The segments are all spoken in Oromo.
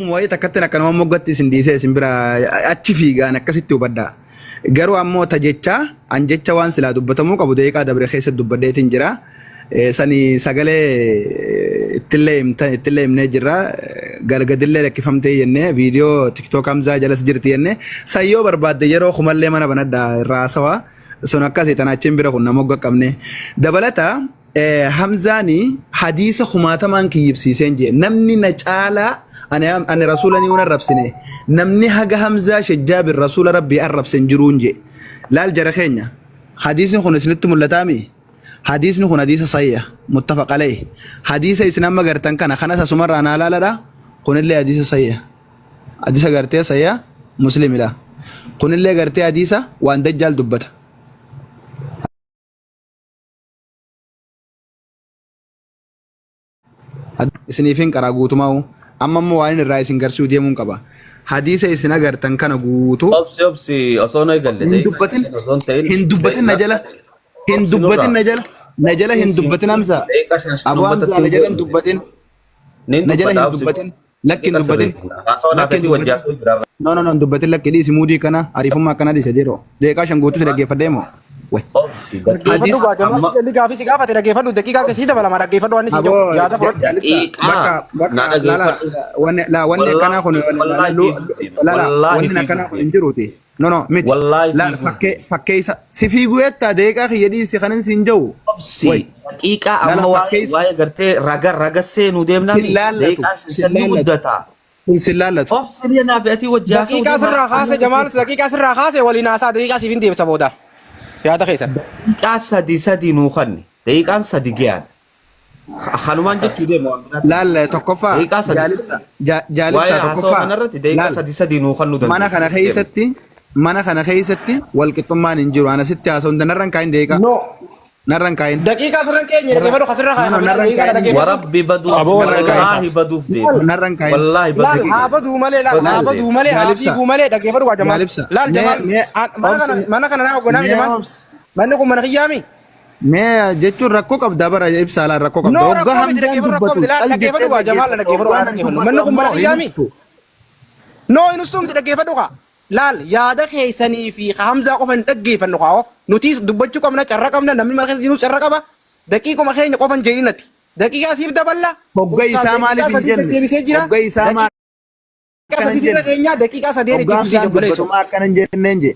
Wayi takkatti akkanuma moggatti sindiisee simbira achi fiigaan akkasitti hubadha. Garuu ammoo tajecha an jecha waan silaa dubbatamuu qabu deeqaa dabre keessa dubbadheetiin jira. Sani sagalee ittillee himnee jirra. Galgadillee lakkifamtee jennee viidiyoo TikTok Hamzaa jalas jirti jennee sayyoo barbaadde yeroo kumallee mana banadhaa irraa haasawaa sun akkasii tanaachiin bira kun nama mogga qabne. Dabalata Hamzaani hadiisa kumaatamaan kiyyibsiiseen jee namni na caalaa ani rasuula ni una rabsine namni haga Hamzaa shajjaabin rasuula rabbii arrabsen jiruun je laal jara keenya hadiisni kun isinitti mul'ataami hadiisni kun hadiisa sayya muttafaq alayhi hadiisa isin amma gartan kana kanas asumarraa naa laaladha kunillee hadiisa sayya hadiisa gartee sayya muslimidha kunillee gartee hadiisa waan dajjaal dubbata isiniifin qaraa guutumaa amma immoo waan irraa isin garsuu deemuun qaba. Hadiisa isin agartan kana guutuu. Obsi osoo na eegalle. Hin dubbatin na jala. Hin dubbatin na jala. Na jala hin dubbatin Hamza. Abu Hamza na jala hin dubbatin. Na jala hin dubbatin. Lakki hin dubbatin. No dubbatin lakki dhiisi muudii kana ariifummaa akkana dhiise jedhoo. Deeqaa shan guutuu si dhaggeeffadhee moo? Dhaggeeffadhu baajama jalli gaafii si gaafate dhaggeeffadhu daqiiqaa keessii dabalama dhaggeeffadhu waan isin jiru yaada la wanni kana kun wanni kana kun hin jiruuti no miti la fakkeessa si fiiguu etta deeqaa kiyyadhii si kanin siin jiru daqiiqaa amma waa'ee gartee raga seenuu deemnaa deeqaa shan guddata sillaallatu obsi naaf ati wajjaa daqiiqaa sirraa kaase Jamaal daqiiqaa sirraa kaase waliin haasaa daqiiqaa siif hin deebisa booda yaada keessan daqiiqaa sadi nuu kanni daqiiqaan sadi giyaan hanumaan jechuu deemu laal tokkoffaa jaalibsa tokkoffaa daqiiqaa sadi nuu kannu dandeenya mana kana keessatti walqixxummaan hin jiru ana sitti haasa'u narran kaayin deeqa narran kaayin daqiiqaa sirran keenya dhaggeeffadhu kasirra kaayin warabbi baduuf wallaahi baduuf deemu narran kaayin wallaahi laal haa baduu malee laal haa baduu malee haa fiiguu malee dhaggeeffadhu waa Jamaal laal Jamaal mana kana naa hogganaa Jamaal manni kun mana kiyyaami mee jechuun rakkoo qabda bara ibsaa laan rakkoo qabda hoggaa Hamzaan dubbatu dhaggeeffadhu waa Jamaal dhaggeeffadhu manni kun mana kiyyaami no inustuu miti dhaggeeffadhu kaa laal yaada keessanii fi Hamzaa qofa hin dhaggeeffannu kaa'oo nutis dubbachuu qabna carra qabna namni mana keessatti nuus carra qaba daqiiquma keenya qofa hin jeeninatti daqiiqaa siif daballa hoggaa isaa maaliif hin jenne hoggaa isaa maaliif daqiiqaa sadeen itti fufsiise obboleessu akkana hin jenneen je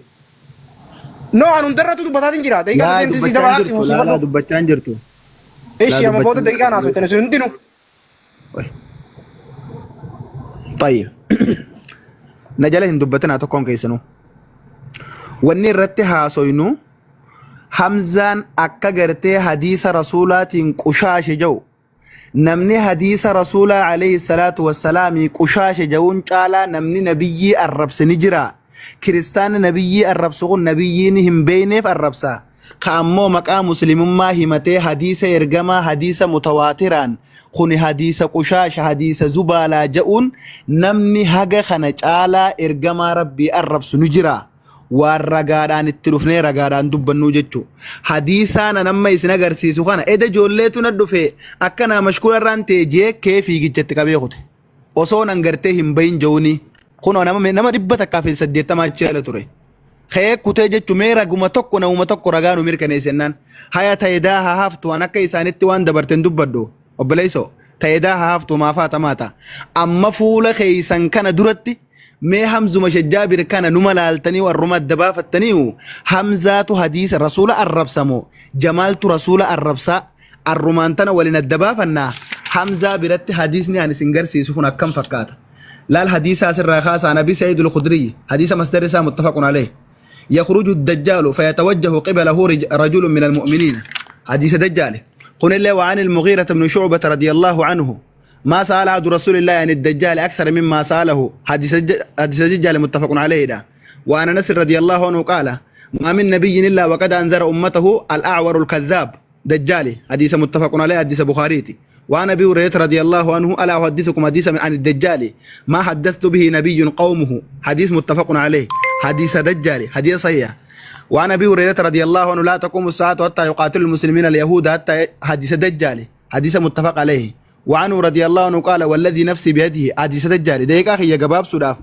no an hundarratu dubbataatiin jira daqiiqaa sadeen itti si dabalaatti musiifadhu dubbachaa hin jirtu ishi amma booda daqiiqaa naasoo itti nuti hundinu طيب najala hin dubbatinaa tokkoon keessanuu wanni irratti haasoynu Hamzaan akka gartee hadiisa rasuulaatiin qushaashe jau namni hadiisa rasuulaa alayhi salaatu wassalaamii qushaashe jauun caalaa namni nabiyyii arrabse ni jira kiristaanni nabiyyii arrabsu kun nabiyyiin hin beeyneef arrabsa ka ammoo maqaa muslimummaa himatee hadiisa ergamaa hadiisa mutawaatiraan kuni hadiisa qushaasha hadiisa zubaalaa ja'uun namni haga kana caalaa ergamaa rabbii arrabsu ni jira waan ragaadhaan itti dhufnee ragaadhaan dubbannuu jechuu hadiisaan namma isin agarsiisu kana eda ijoolleetu na dhufe akka naa mashkuula irraan ta'e jee kee fiigichatti qabee kute osoo nan gartee hin bayin ja'uuni kunoo nama 180 achi ala ture kee kutee jechuu mee raguma tokko namuma tokko ragaa nu mirkaneessennaan haya ta'edaa haa haftu waan akka isaanitti waan dabarten dubbaddu obboleeyso ta'edaa haa haftu maafaa tamaata amma fuula keeysan kana duratti mee Hamzuma shajjaabir kana numa laaltanii warruma adda baafattanii Hamzaatu hadiisa rasuula arrabsamo Jamaaltu rasuula arrabsaa arrumaan tana waliin adda baafannaa Hamzaa biratti hadiisni ani isin garsiisu kun akkam fakkaata laal hadiisa asirraa kaasaa Nabii Sa'iid al-Khudrii hadiisa masdar isaa muttafaqun alayhi يخرج الدجال فيتوجه قبله رجل من المؤمنين حديث دجال قل الله وعن المغيرة بن شعبة رضي الله عنه ما سأل عبد رسول الله عن الدجال أكثر مما سأله حديث الدجال متفق عليه ده وأنا نسر رضي الله عنه قال ما من نبي إلا وقد أنذر أمته الأعور الكذاب دجالي حديث متفق عليه حديث بخاريتي وعن أبي هريرة رضي الله عنه ألا أحدثكم حديثا عن الدجال ما حدثت به نبي قومه حديث متفق عليه حديث دجالي حديث صحيح وعن أبي هريرة رضي الله عنه لا تقوم الساعة حتى يقاتل المسلمين اليهود حتى حديث دجالي حديث متفق عليه وعنه رضي الله عنه قال والذي نفسي بيده حديث الدجال دقيقة هي جباب سوداف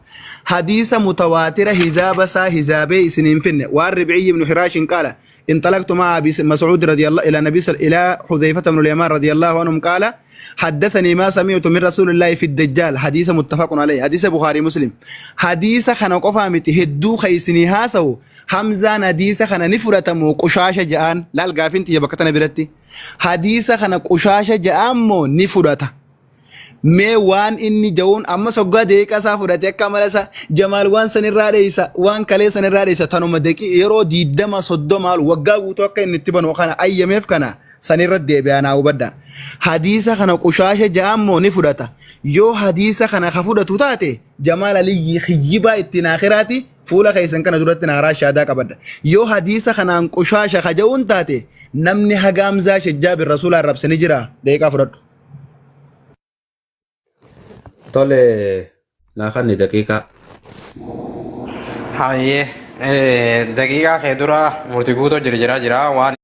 حديث متواترة هزاب سا هزابي سنين فن والربعي بن حراش قال انطلقت مع ابي مسعود رضي الله الى النبي الى حذيفة بن اليمان رضي الله عنهم قال حدثني ما سمعت من رسول الله في الدجال حديث متفق عليه حديث بخاري مسلم حديث خنا قفا متهدو خيسني هاسو حمزة حديث خنا نفرتمو قشاشة جان لا القافنت يبكتنا برتي حديث خنا قشاشة جامو نفرته mee waan inni jawun amma soggaa deeqaa isaa fudhate akka malasa Jamaal waan sanirraa dheeysa waan kalee sanirraa dheeysa tanuma deeqi yeroo 20-30 waggaa guutuu akka inni itti banu kana ayyameef kana sanirra deebi'aa naa hubadda hadiisa kana qushaasha ja'ammoo ni fudhata yoo hadiisa kana ka fudhatu taate Jamaal Aliyyi khiyyibaa ittiin akhiraati fuula keessan kana duratti naaraa shaadaa qabadda yoo hadiisa kanaan qushaasha ka ja'uun taate namni hagaamzaa shajjaabin rasuulaa rabsanii jira deeqaa fudhadhu. Tole naakanni daqiiqaa. Hayyee daqiiqaa kee dura murtii guutoo jira waan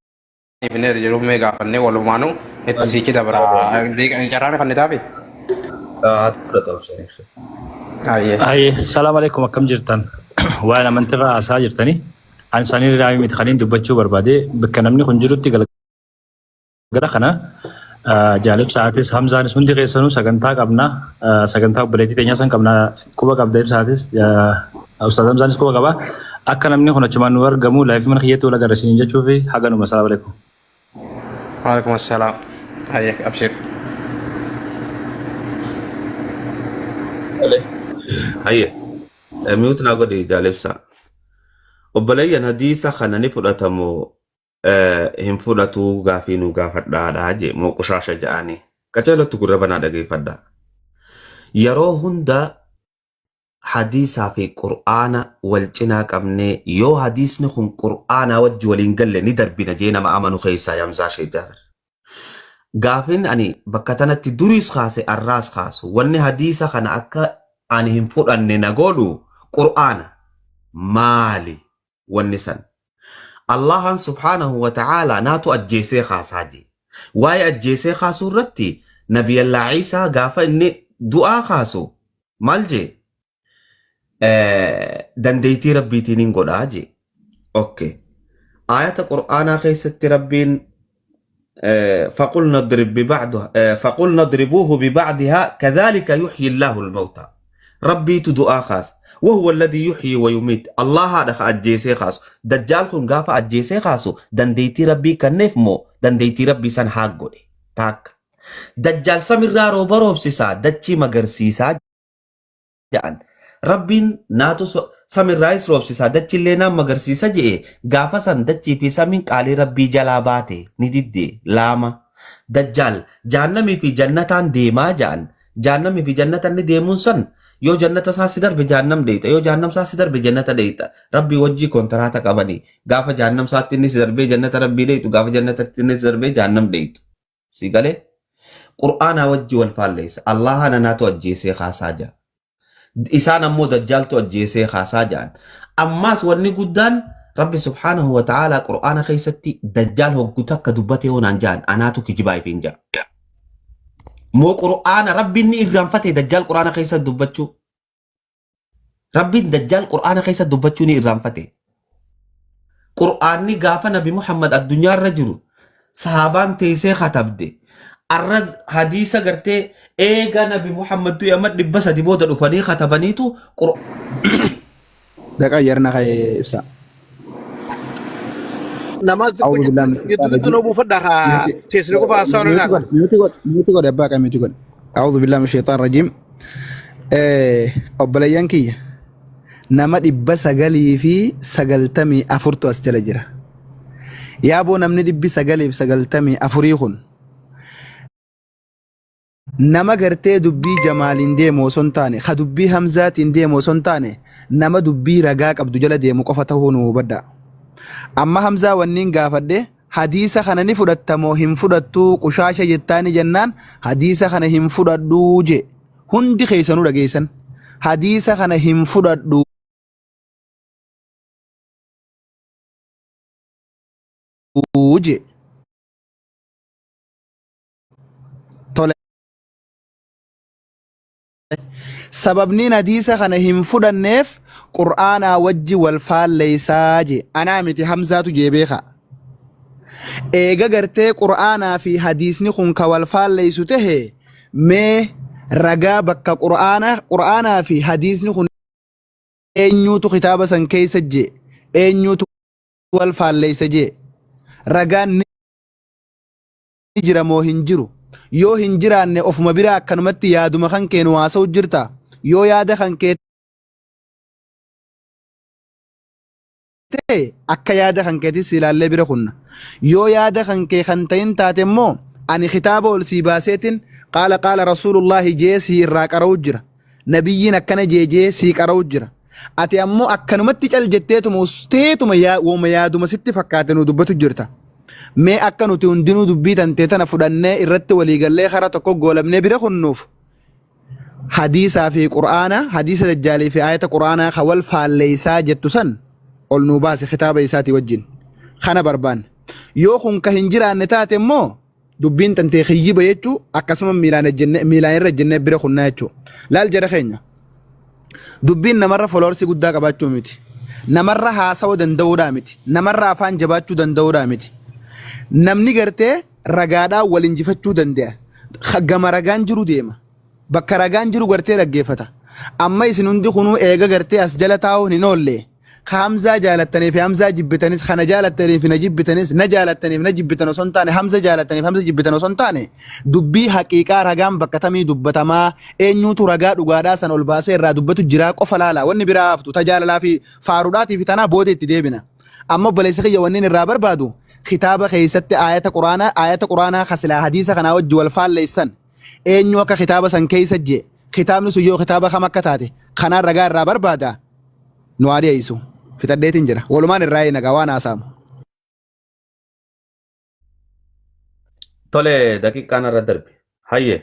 ibneer jedhume gaafannee walumaanuu itti siiki dabra carraan kan itaafi. Haati fudhata obseen. Hayyee. Assalamu alaikum akkam jirtan waan amantirraa haasaa jirtanii an isaanii raayii miti kaniin dubbachuu barbaade bakka namni kun jirutti galgala kana jaalib sa'aatis Hamzaanis hundi keessanuu sagantaa qabna sagantaa obboleettii teenyaa san qabna quba qabda ibsaatis Ustaaz Hamzaanis quba qaba akka namni kun achumaan nu argamu laayifii mana kiyyatti wal agarsiisan jechuufi haganuma assalamu alaikum. Waalaikum assalaam. Hayyee abshir. Hayyee mi'uutu naa godhi jaalibsa obboleeyyan hadiisa kana ni fudhatamoo hin fudhatuu gaafii nu gaafadhaadhaa jee moo qushaasha ja'anii qaceelottu gurra banaa dhageeffadha yeroo hunda hadiisaa fi qur'aana wal cinaa qabnee yoo hadiisni kun qur'aanaa wajji waliin galle ni darbina jee nama amanu keessaa yamsaa shee jaalar gaafiin ani bakka tanatti duriis kaase arraas kaasu wanni hadiisa kana akka ani hin fudhanne na godhu qur'aana maali wanni san الله سبحانه وتعالى ناتو أجيسي خاصاجي واي أجيسي خاصو رتي نبي الله عيسى قافا إني دعا خاصو مالجي دنديتي ربي تينين قد آجي أوكي آية القرآن خيست ربين فقل نضربوه ببعضها كذلك يحيي الله الموتى ربي تدعا خاص وهو الذي يحيي ويميت الله هذا أجيسي خاص دجال كن غافا أجيسي خاصو دنديتي ربي كنف مو دنديتي ربي سن حق تاك دجال سمرارو بروب سيسا دجي مگر سيسا جان ربين ناتو سمرايس روب سيسا دجي لنا مگر سيسا جئے غافا سن دجي في سمين قالي ربي جلاباتي ندد لاما دجال جانمي في جنتان ديما جان جانمي في جنتان ديمون سن yoo jannata isaa si darbe jahannam deeyta yoo jahannam isaa si darbe jannata deeyta rabbi wajji kontraata qabani gaafa jahannam isaatti inni si darbe jannata rabbii deeytu gaafa jannatatti inni si darbe jahannam deeytu si galee qur'aana wajji wal faalleessa allaha nanaatu ajjeesee haasaa jaa isaan ammoo dajjaaltu ajjeesee haasaa jaan ammaas wanni guddaan rabbi subhaanahu wa ta'aalaa qur'aana keessatti dajjaal hoggu takka dubbate hoonaan jaan anaatu kijibaa ifiin jaa مو قرآن ربي إني إرام فتح دجال قرآن خيسة دبتشو ربي دجال قرآن خيسة دبتشو ني إرام فتح قرآن ني غافة نبي محمد الدنيا رجل صحابان تيسي خطب دي الرد حديثة قرتي إيغا نبي محمد يامد لبسا دي بودا الوفاني خطبانيتو دقا يرنا خي إبسا نماز يدو نبو فدها تيسنكو فاسونا ميوتي قد أباك ميوتي قد أعوذ بالله من الشيطان الرجيم أبليان كي نما دبا سغالي في سغالتمي أفرتو أسجل جرا يابو نمني دبي سغالي سغالتمي أفريخون نما غرتي دبي جمال ديمو سنتاني خدبي همزات ديمو سنتاني نما دبي رقاق عبدو جل ديمو قفته نوبدا أما همزة ونين غافده حديثة خنا نفرطمو هم فرطو قشاشة جتاني جنان حديثة خنا هم فرطو جي هندي خيسانو لغيسان حديثة خنا هم فرطو جي sababni hadiisa kana hin fudhanneef qur'aanaa wajji wal faalleysaa je anaa miti hamzaatu jee beeka eega gartee qur'aanaa fi hadiisni kun ka wal faalleysu tahe mee ragaa bakka qur'aanaa fi hadiisni kun eenyuutu kitaaba san keeysa je eenyuutu wal faalleysa je ragaan ni jira moo hin jiru yoo hin jiraanne ofuma biraa akkanumatti yaaduma kan keenu haasa'u jirta yoo yaada kan kee akka yaada kan keetis ilaallee bira kunna yoo yaada kan kee kan ta'in taate immoo ani kitaaba ol sii baaseetin qaala rasuulullaahi jee sii irraa qara'u jira nabiyyiin akkana jee sii qara'u jira ati ammoo akkanumatti cal jetteetuma usteetuma wooma yaaduma sitti fakkaate nu dubbatu jirta mee akka nuti hundinuu dubbii tantee tana fudhannee irratti waliigallee karaa tokko goolamnee bira kunnuuf hadiisaa fi qur'aana hadiisa dajjaalii fi ayata qur'aanaa ka wal faalleysaa jettu san ol nuu baase kitaaba isaatii wajjin kana barbaan yoo kun ka hin jiraanne taate immoo dubbiin tantee kiyyiba jechuu akkasuma miilaan irra jennee bira kunnaa jechuu laal jara keenya dubbiin namarra foloorsi guddaa qabaachuu miti namarra haasawuu danda'uudhaa miti namarra afaan jabaachuu danda'uudhaa miti namni gartee ragaadhaan wal injifachuu danda'a gama ragaan jiru deema bakka ragaan jiru gartee dhaggeeffata amma isin hundi kunuu eega gartee as jala taa'uun hin oolle hamzaa jaalattaniif hamzaa jibbitanis kana jaalattaniif na jibbitanis na jaalattaniif na jibbitan osoo hin taane hamza jaalattaniif hamza jibbitan osoo hin taane dubbii haqiiqaa ragaan bakka tamii dubbatamaa eenyuutu ragaa dhugaadhaa san ol baasee irraa dubbatu jiraa qofa laala wanni biraa haftu tajaalalaa fi faaruudhaatii fi tanaa booda itti deebina amma obboleessa kiyya wanni irraa barbaadu kitaaba keessatti ayata quraanaa kasilaa hadiisa kanaa wajji wal faalleysan eenyu akka kitaaba san keessa je kitaabni sun yoo kitaaba kam akka taate kanaan ragaa irraa barbaada nu adiyayisu fitaddeetiin jira walumaan irraa nagaa waan haasaamu. Tole daqiiqaan irra darbe hayyee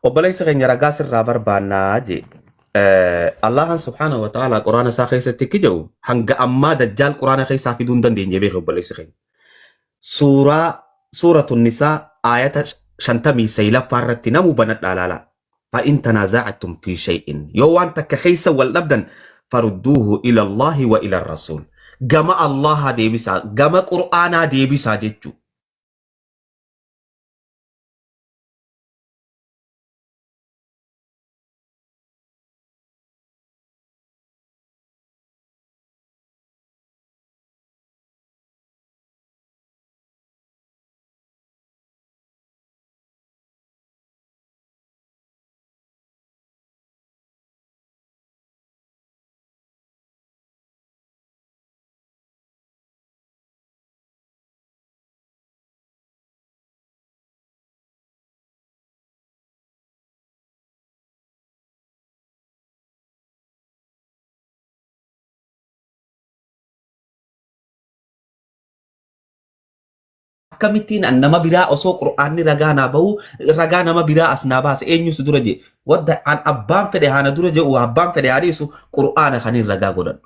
obboleessa keenya ragaa sirraa barbaannaa jee Allahan subhaanahu wa ta'ala quraana isaa keessatti akka jedhu hanga ammaa dajjaal quraana keessaa fiduu hin dandeenye beeka obboleessa keenya. Suuratun nisaa ayata 59 irratti namu banadhaa laala. فإن تنازعتم في شيء يو أنت كخيس والأبدا فردوه إلى الله وإلى الرسول جمع الله ديبسا جمع قرآن ديبسا جتو kamittiin nama biraa osoo qur'aanni ragaa naa bahu ragaa nama biraa as naa baase eenyusu dura je wadda an abbaan fedhe haana dura je abbaan fedhe haadhiisu qur'aana kaniin ragaa godhan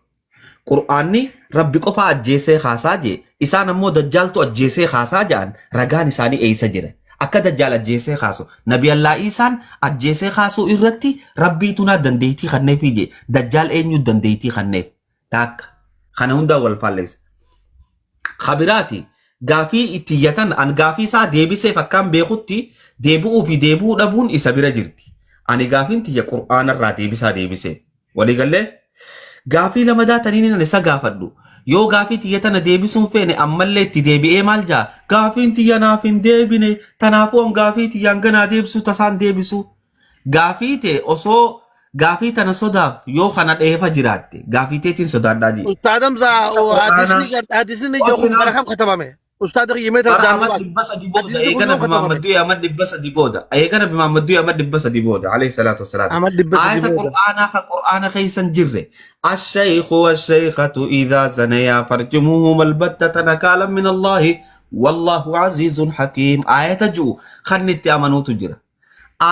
qur'aanni rabbi qofa ajjeesee haasaa je isaan ammoo dajjaaltu ajjeesee haasaa jedhan ragaan isaanii eeysa jira akka dajjaal ajjeesee haasu nabi allaa isaan ajjeesee haasuu irratti rabbiitu naa dandeeytii kanneefi je dajjaal eenyu dandeeytii kanneef taakka kana hundaa wal faalleessa khabiraati gaafii ittiyatan an gaafii isaa deebisee fakkaan beekutti deebi'uu fi deebi'uu dhabuun isa bira jirti. Ani gaafiin tiyya qur'aana irraa deebisee waliigallee gaafii lama daataniin an isa gaafadhu yoo gaafii tiyya tana deebisuun feene ammallee itti deebi'ee maal jaa gaafiin tiyya naaf hin deebine tanaafuu an gaafii tiyyaan ganaa deebisu tasaan deebisu gaafii ta'e osoo gaafii tana sodaaf yoo kana dheefa jiraatte gaafii teetiin sodaadhaa jira. Ustaadam hadisni jookun barakam katabame. Ustaad qiymeeta Ahmad dibbasa dibooda eegana bimaammaddu Ahmad dibbasa dibooda eegana bimaammaddu Ahmad dibbasa dibooda alayhi salatu wassalaam ayata qur'aana keeysan jirre ash-shaykhu wash-shaykhatu idha zanaya farjumuhum albatta nakaalan min Allah wallahu azizun hakim ayata ju khannitti amanuutu jira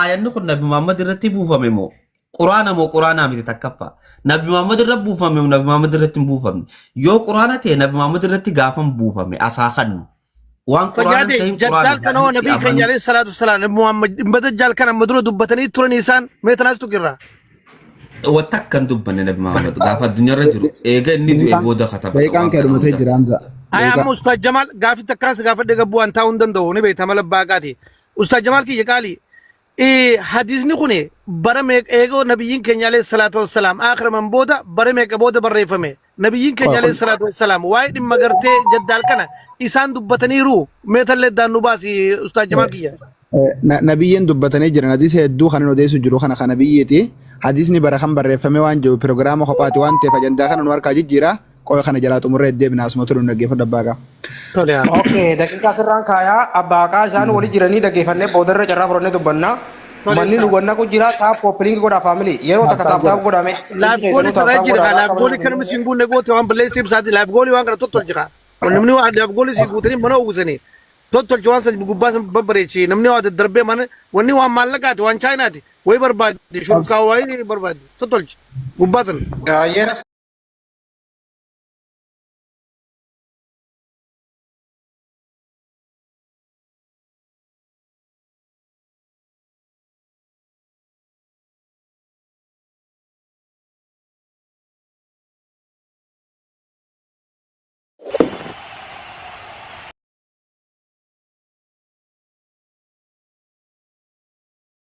ayanni kun nabi Muhammad irratti buufame moo quraana miti takkaffa nabi Muhammad irratti buufame nabi Muhammad irratti buufame yoo quraana ta'e nabi Muhammad irratti gaafam buufame asaa kannu وان قرآن فجادي تهين جدال قرآن كان هو نبي كان عليه الصلاة والسلام محمد بدجال كان مدرو دبتني ترى نيسان ما يتناستو كرا وتكن دبنا نبي محمد قاف الدنيا رجل إيجا ندو إبودا خطب دقيقة كده متجر حمزة أي أم أستاذ جمال قافي تكاس قافي دقبو أنت عندن دو نبي تمال باقاتي أستاذ جمال كي يقالي إيه حديث نكونه برمك إيجو نبيين كان عليه الصلاة والسلام آخر من بودا برمك بودا بريفمه نبيين كان عليه الصلاة والسلام وايد مغرتي جدال كنا إسان دبتني رو مثل دانو باسي أستاذ جمال كي نبيين دبتني جرنا حديث هدو خانو ديسو جرو خانا خنبيتي حديثني برخم بريفمه وان جو برنامج خباتي وان تفجن داخل نوار كاجي جيرا كوي خانا جلاتو مريد دي بناس مطلو نجيف دباغا توليا Okay, daqiiqaa sirraan kaayaa abbaa isaan walii jiranii dhaggeeffannee boodarra carraa furannee dubbannaa. Manni dhugannaa kun jira taap koppiliingi godhaa faamilii yeroo takka taap godhame. لايف جولي ترى جرا لايف جولي كان مسينغون نقول تمام بلاي ستيب ساتي لايف جولي وان كان توتل جرا ونمني واحد لايف جولي سيقولني منو وزني توتل جوان سج بقباس ببريتشي نمني واحد الدربي من وني وان مالكات وان شايناتي وي برباد شو كاواي برباد توتل قباسن Yeroo